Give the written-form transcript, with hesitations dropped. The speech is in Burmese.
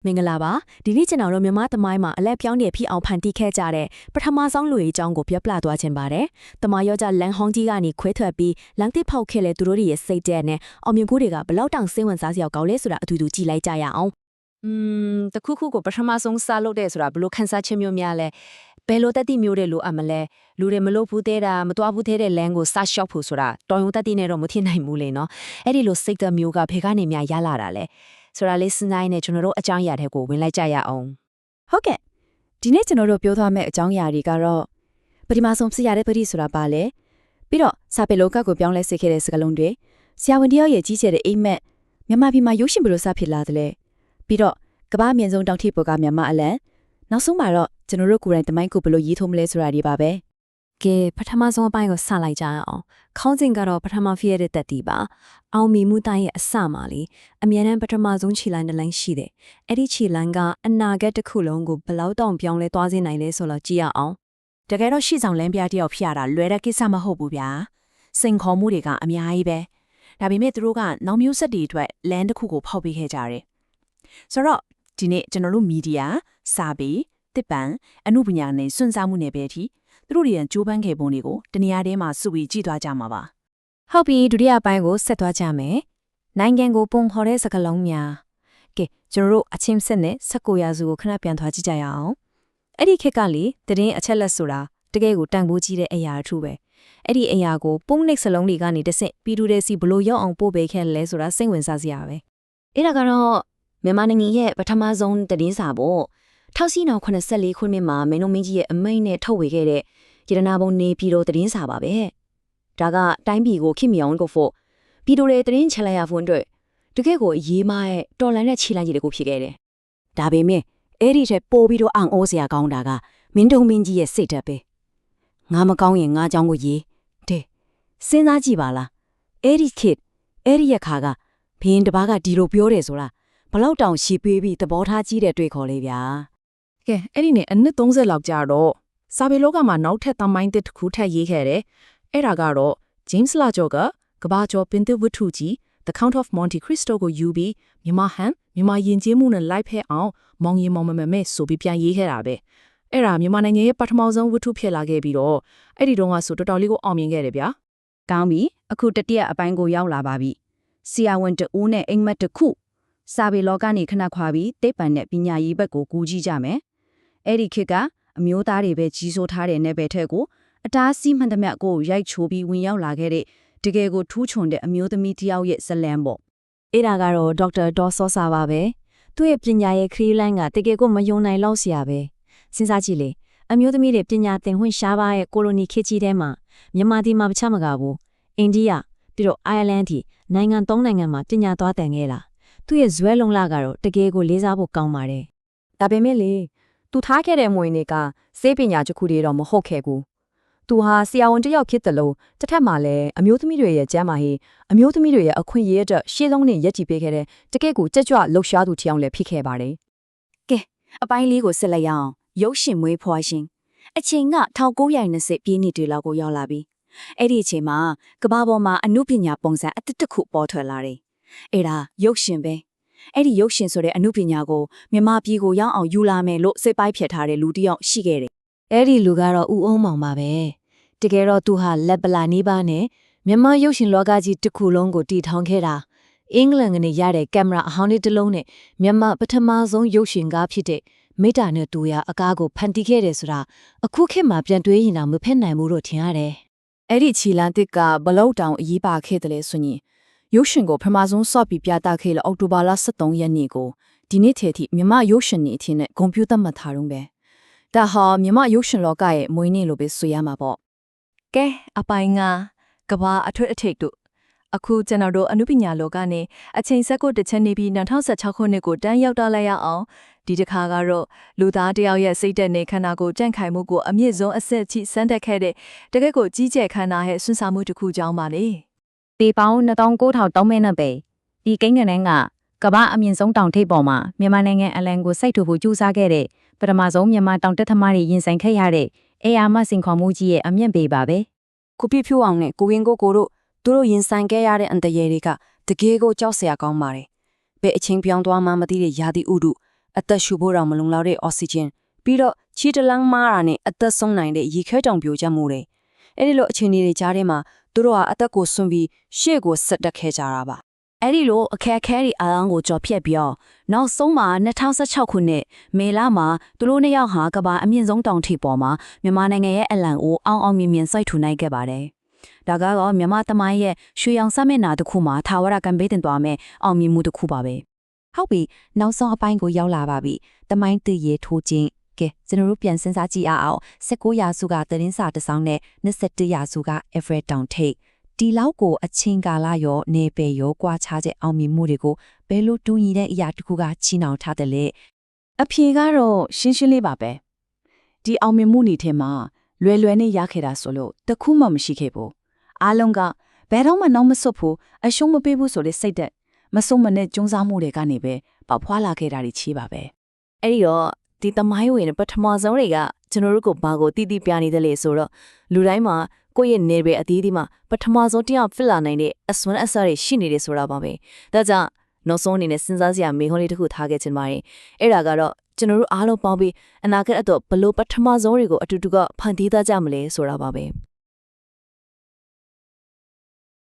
မင်္ဂလာပါဒီနေ့ကျွန်တော်တို့မြန်မာသမိုင်းမှာအလဲပြောင်းနေဖြစ်အောင်ဖန်တီးခဲ့ကြတဲ့ပထမဆုံးလူကြီးအကြောင်းကိုပြောပြသွားခြင်းပါတယ်။တမယောကြလန်ဟောင်းကြီးကနေခွဲထွက်ပြီးလန်တစ်ဖောက်ခဲ့လေသူတို့ရဲ့စိတ်တဲ့နဲ့အောင်မြင်ကူးတွေကဘလောက်တောင်စိတ်ဝင်စားစရာကောင်းလဲဆိုတာအတူတူကြည့်လိုက်ကြရအောင်။တခုခုကိုပထမဆုံးစလုပ်တဲ့ဆိုတာဘလို့ခန်းစားခြင်းမျိုးများလဲဘယ်လိုတက်တိမျိုးတွေလိုအပ်မလဲလူတွေမလို့ဘူးသေးတာမတော်ဘူးသေးတဲ့လမ်းကိုစရှောက်ဖို့ဆိုတာတော်ရုံတက်တိနဲ့တော့မထင်နိုင်ဘူးလေနော်။အဲ့ဒီလိုစိတ်သက်မျိုးကဖေကနေများရလာတာလေ။ဆိုတာလေးစဉ်းစားနေကျွန်တော်တို့အကြောင်းအရာတွေကိုဝင်လိုက်ကြရအောင်ဟုတ်ကဲ့ဒီနေ့ကျွန်တော်တို့ပြောသွားမယ့်အကြောင်းအရာတွေကတော့ပထမဆုံးဖြစ်ရတဲ့ပရိဆိုတာပါလေပြီးတော့စာပေလောကကိုပြောင်းလဲစေခဲ့တဲ့စကားလုံးတွေဆရာဝန်တယောက်ရဲ့ကြီးကျယ်တဲ့အိမ်မက်မြန်မာပြည်မှာရုပ်ရှင်ဘယ်လိုစဖြစ်လာသလဲပြီးတော့ကမ္ဘာအမြင့်ဆုံးတောင်ထိပ်ပေါ်ကမြန်မာအလံနောက်ဆုံးမှာတော့ကျွန်တော်တို့ကိုယ်တိုင်တမိုင်းကိုဘယ်လိုရေးထိုးမလဲဆိုတာဒီပါပဲကဲပထမဆုံးအပိုင်းကိုစလိုက်ကြအောင်ခေါင်းစဉ်ကတော့ပထမဖြစ်ရတဲ့တက်တီပါအောင်မီမှုတိုင်းရဲ့အစမှာလေအမြဲတမ်းပထမဆုံးခြေလိုင်းတစ်လိုင်းရှိတယ်အဲ့ဒီခြေလိုင်းကအနာဂတ်တစ်ခုလုံးကိုဘယ်လောက်တောင်ပြောင်းလဲသွားစေနိုင်လဲဆိုတော့ကြည့်ရအောင်တကယ်တော့ရှေ့ဆောင်လမ်းပြတယောက်ဖြစ်ရတာလွယ်တဲ့ကိစ္စမဟုတ်ဘူးဗျာစိန်ခေါ်မှုတွေကအများကြီးပဲဒါပေမဲ့သူတို့ကနောက်မျိုးဆက်တွေအတွက်လမ်းတစ်ခုကိုဖောက်ပေးခဲ့ကြတယ်ဆိုတော့ဒီနေ့ကျွန်တော်တို့မီဒီယာစာပေတစ်ပံအမှုပညာနဲ့စွန့်စားမှုနယ်ပယ်အထိသူတို့ရဲ့ကြိုးပမ်းခဲ့ပုံတွေကိုတနေရာထဲမှာစုပြီးကြည့်သွားကြမှာပါဟုတ်ပြီဒုတိယပိုင်းကိုဆက်သွားကြမယ်နိုင်ငံကိုပုံဖော်တဲ့စကားလုံးများကဲကျွန်တော်တို့အချင်းစစ်နဲ့19ရာစုကိုခဏပြန်သွားကြည့်ကြရအောင်အဲ့ဒီခေတ်ကလေတည်င်းအချက်လက်ဆိုတာတကယ်ကိုတန်ဖိုးကြီးတဲ့အရာအထူးပဲအဲ့ဒီအရာကိုပုံနှိပ်စလုံးတွေကနေတဆင့်ပြီးတူတဲ့စီဘလို့ရောက်အောင်ပို့ပေးခဲ့လဲဆိုတာစိတ်ဝင်စားစရာပဲအဲ့ဒါကတော့မြန်မာနိုင်ငံရဲ့ပထမဆုံးတည်င်းစာပေါ့1984ခုနှစ်မှာမင်းတို့မင်းကြီးရဲ့အမိန့်နဲ့ထုတ်ဝေခဲ့တဲ့ရတနာဘုံနေပြည်တော်တည်င်းစာပါပဲဒါကတိုင်းပြည်ကိုခင်မြောင်ကိုဖို့ပြည်တော်ရဲ့တည်င်းချလိုက်ရဖို့အတွက်တကယ်ကိုအရေးမရဲ့တော်လန်တဲ့ခြေလမ်းကြီးတွေကိုဖြစ်ခဲ့တယ်ဒါပေမဲ့အဲ့ဒီထက်ပိုပြီးတော့အံ့ဩစရာကောင်းတာကမင်းတို့မင်းကြီးရဲ့စိတ်ဓာတ်ပဲငါမကောင်းရင်ငါကြောင့်ကိုရေးတဲ့စဉ်းစားကြည့်ပါလားအဲ့ဒီခေတ်အဲ့ဒီရခါကဘင်းတပားကဒီလိုပြောတယ်ဆိုတာဘလောက်တောင်ရှည်ပေးပြီးသဘောထားကြီးတဲ့တွေ့ခေါ်လေးဗျာကဲအဲ့ဒီနဲ့အနှစ်30လောက်ကြာတော့စာပေလောကမှာနောက်ထပ်သမိုင်းတစ်ခုထပ်ရေးခဲ့တယ်အဲ့ဒါကတော့ James Lajoie ကကဘာကျော်ပင်သစ်ဝတ္ထုကြီး The Count of Monte Cristo ကိုယူပြီးမြန်မာယဉ်ကျေးမှုနဲ့လိုက်ဖက်အောင်မောင်ရင်မောင်မမဲဆိုပြီးပြန်ရေးခဲ့တာပဲအဲ့ဒါမြန်မာနိုင်ငံရဲ့ပထမဆုံးဝတ္ထုဖြစ်လာခဲ့ပြီးတော့အဲ့ဒီတုန်းကဆိုတော်တော်လေးကိုအောင်မြင်ခဲ့တယ်ဗျာကောင်းပြီအခုတတိယအပိုင်းကိုရောက်လာပါပြီဆရာဝန်တဦးနဲ့အိမ်မက်တစ်ခုစာပေလောကနေခဏခွာပြီးတိတ်ပံနဲ့ပညာရေးဘက်ကိုကူးကြည့်ကြမယ်အဲ့ဒီခေတ်ကအမျိုးသားတွေပဲကြီးစိုးထားတဲ့နယ်ပယ်ထက်ကိုအတားစီးမှန်သမျှကိုရိုက်ချိုးပြီးဝင်ရောက်လာခဲ့တဲ့တကယ်ကိုထူးချွန်တဲ့အမျိုးသမီးတစ်ယောက်ရဲ့ဇလံပေါ့အဲ့ဒါကတော့ဒေါက်တာဒေါ်စောစာပါပဲသူ့ရဲ့ပညာရေးခရီးလမ်းကတကယ်ကိုမယုံနိုင်လောက်စရာပဲစဉ်းစားကြည့်လေအမျိုးသမီးတွေပညာသင်ခွင့်ရှားပါရဲ့ကိုလိုနီခေတ်ကြီးထဲမှာမြန်မာပြည်မှာမချမကဘူးအိန္ဒိယပြီးတော့အိုင်ယာလန်ထိနိုင်ငံ3နိုင်ငံမှာပညာသွားတင်ခဲ့တာသူ့ရဲ့ဇွဲလုံးလာကတော့တကယ်ကိုလေးစားဖို့ကောင်းပါတယ်ဒါပေမဲ့လေသူထားခဲ့တဲ့မွေတွေကစေပညာတစ်ခုတည်းတော့မဟုတ်ခဲ့ဘူးသူဟာဆရာဝန်တစ်ယောက်ဖြစ်တယ်လို့တစ်ထက်မှလည်းအမျိုးသမီးတွေရဲ့ကျမ်းမာရေးအမျိုးသမီးတွေရဲ့အခွင့်အရေးအတွက်ရှေ့ဆုံးနဲ့ရည်တည်ပေးခဲ့တဲ့တကယ့်ကိုကြွကြွလှုပ်ရှားသူတစ်ယောက်လည်းဖြစ်ခဲ့ပါတယ်ကဲအပိုင်းလေးကိုဆက်လိုက်ရအောင်ရုပ်ရှင်မွေးဖွားရှင်အချိန်က1920ပြည့်နှစ်တွေလောက်ကိုရောက်လာပြီအဲ့ဒီအချိန်မှာကမ္ဘာပေါ်မှာအမှုပညာပုံစံအသစ်တစ်ခုပေါ်ထွက်လာတယ်အဲ့ဒါရုပ်ရှင်ပဲအဲ့ဒီရုပ်ရှင်ဆိုတဲ့အမှုပညာကိုမြန်မာပြည်ကိုရောက်အောင်ယူလာမယ်လို့စိတ်ပိုင်းဖြတ်ထားတဲ့လူတစ်ယောက်ရှိခဲ့တယ်အဲ့ဒီလူကတော့ဦးအောင်မောင်ပါပဲတကယ်တော့သူဟာလက်ပလာနီးပါးနဲ့မြန်မာရုပ်ရှင်လောကကြီးတစ်ခုလုံးကိုတည်ထောင်ခဲ့တာအင်္ဂလန်ကနေရတဲ့ကင်မရာအဟောင်းလေးတစ်လုံးနဲ့မြန်မာပထမဆုံးရုပ်ရှင်ကားဖြစ်တဲ့မေတ္တာနဲ့တူရာအကားကိုဖန်တီးခဲ့တယ်ဆိုတာအခုခေတ်မှာပြန်တွေးရင်တော့မဖက်နိုင်ဘူးလို့ထင်ရတယ်အဲ့ဒီခြီလန်တစ်ကဘလောက်တောင်အရေးပါခဲ့တယ်လဲဆိုရင်ရုပ်ရှင်ကိုပထမဆုံးစော့ပြီးပြသခဲ့လို့အောက်တိုဘာလ23ရက်နေ့ကိုဒီနေ့ထဲထိမြန်မာရုပ်ရှင်နေအဖြစ်နဲ့ဂုဏ်ပြုသတ်မှတ်ထားတော့ပဲဒါဟာမြန်မာရုပ်ရှင်လောကရဲ့မွေးနေ့လို့ပဲဆိုရမှာပေါ့ကဲအပိုင်းကဘာအထွတ်အထိပ်တို့အခုကျွန်တော်တို့အနုပညာလောကနဲ့အချိန်ဆက်ကိုတစ်ချက်နေပြီး2016ခုနှစ်ကိုတန်းရောက်တော့လိုက်ရအောင်ဒီတစ်ခါကတော့လူသားတယောက်ရဲ့စိတ်သက်နေခန္ဓာကိုကြန့်ခိုင်မှုကိုအမြင့်ဆုံးအဆင့်ချိစမ်းတက်ခဲ့တဲ့တကယ့်ကိုကြီးကျယ်ခန္ဓာရဲ့ဆွမ်းစားမှုတစ်ခုကြောင်းပါလေတေပေါင်း29,000မဲနဲ့ပဲဒီကိန်းဂဏန်းကကမ္ဘာအမြင့်ဆုံးတောင်ထိပ်ပေါ်မှာမြန်မာနိုင်ငံအလံကိုစိုက်ထူဖို့ကြိုးစားခဲ့တဲ့ပထမဆုံးမြန်မာတောင်တက်သမားတွေရင်ဆိုင်ခဲ့ရတဲ့အေယာမစင်ခေါ်မှုကြီးရဲ့အမြင့်ပေပါပဲခုပြဖြူအောင်နဲ့ကိုဝင်းကိုတို့သူတို့ရင်ဆိုင်ခဲ့ရတဲ့အန်တရေတွေကတကယ်ကိုကြောက်စရာကောင်းပါတယ်ဘယ်အချင်းပြောင်းသွားမှမသိတဲ့ရာသီဥတု အသက်ရှူဖို့တောင်မလုံလောက်တဲ့အောက်ဆီဂျင်ပြီးတော့ချီတလန်းမားတာနဲ့အသက်ဆုံးနိုင်တဲ့ရေခဲတောင်ပြိုကျမှုတွေအဲ့ဒီလိုအခြေအနေတွေကြားထဲမှာသူတို့ဟာအသက်ကိုဆွန့်ပြီးရှေ့ကိုဆက်တက်ခဲ့ကြတာပါ အဲ့ဒီလိုအခက်အခဲတွေအားလုံးကိုကြော်ဖြတ်ပြီးတော့နောက်ဆုံးမှာ2016ခုနှစ်မေလမှာသူတို့နှစ်ယောက်ဟာကမ္ဘာအမြင့်ဆုံးတောင်ထိပ်ပေါ်မှာမြန်မာနိုင်ငံရဲ့အလံကိုအောင်မြင်မြင်စိုက်ထူနိုင်ခဲ့ပါတယ်။ဒါကတော့မြန်မာသမိုင်းရဲ့ရွှေရောင်စမျက်နှာတစ်ခုမှာထာဝရကံပေးတင်သွားမယ်အောင်မြင်မှုတစ်ခုပါပဲ ဟုတ်ပြီနောက်ဆုံးအပိုင်းကိုရောက်လာပါပြီတမိုင်းတည်ရထိုးခြင်းကဲကျွန်တော်တို့ပြန်စဉ်းစားကြည့်အောင်19ရာစုကသတင်းစာတစ်စောင်းနဲ့21ရာစုက Everett တောင်ထိပ်ဒီလောက်ကိုအချင်းကာလရောနေပယ်ရောကွာခြားတဲ့အောင်မြင်မှုတွေကိုဘယ်လိုတူညီတဲ့အရာတစ်ခုကချီနှောင်ထားတယ်လဲ အဖြေကတော့ရှင်းရှင်းလေးပါပဲဒီအောင်မြင်မှုနေထဲမှာလွယ်လွယ်နဲ့ရခဲ့တာဆိုလို့တခုမှမရှိခဲ့ဘူးအားလုံးကဘယ်တော့မှနောက်မဆုတ်ဘူးအရှုံးမပေးဘူးဆိုတဲ့စိတ်သက်မဆုံးမနဲ့ကြုံစားမှုတွေကနေပဲပေါဖွာလာခဲ့တာတွေချီးပါပဲ အဲ့ဒီတော့ဒီသမိုင်းဝင်ပထမဆုံးတွေကကျွန်တော်တို့ကိုဘာကိုတည်တည်ပြနေတယ်လေဆိုတော့လူတိုင်းမှာကိုယ့်ရဲ့နေပဲအသီးသီးမှာပထမဆုံးတရားဖြစ်လာနိုင်တဲ့အစွမ်းအစတွေရှိနေတယ်ဆိုတာပါပဲဒါကြောင့်နောက်ဆုံးအနေနဲ့စဉ်းစားစရာမေးခွန်းလေးတစ်ခုထားခဲ့ချင်ပါတယ်အဲ့ဒါကတော့ကျွန်တော်တို့အားလုံးပေါင်းပြီးအနာဂတ်အတွက်ဘလို့ပထမဆုံးတွေကိုအတူတူကဖန်တီးသားကြမလဲဆိုတာပါပဲ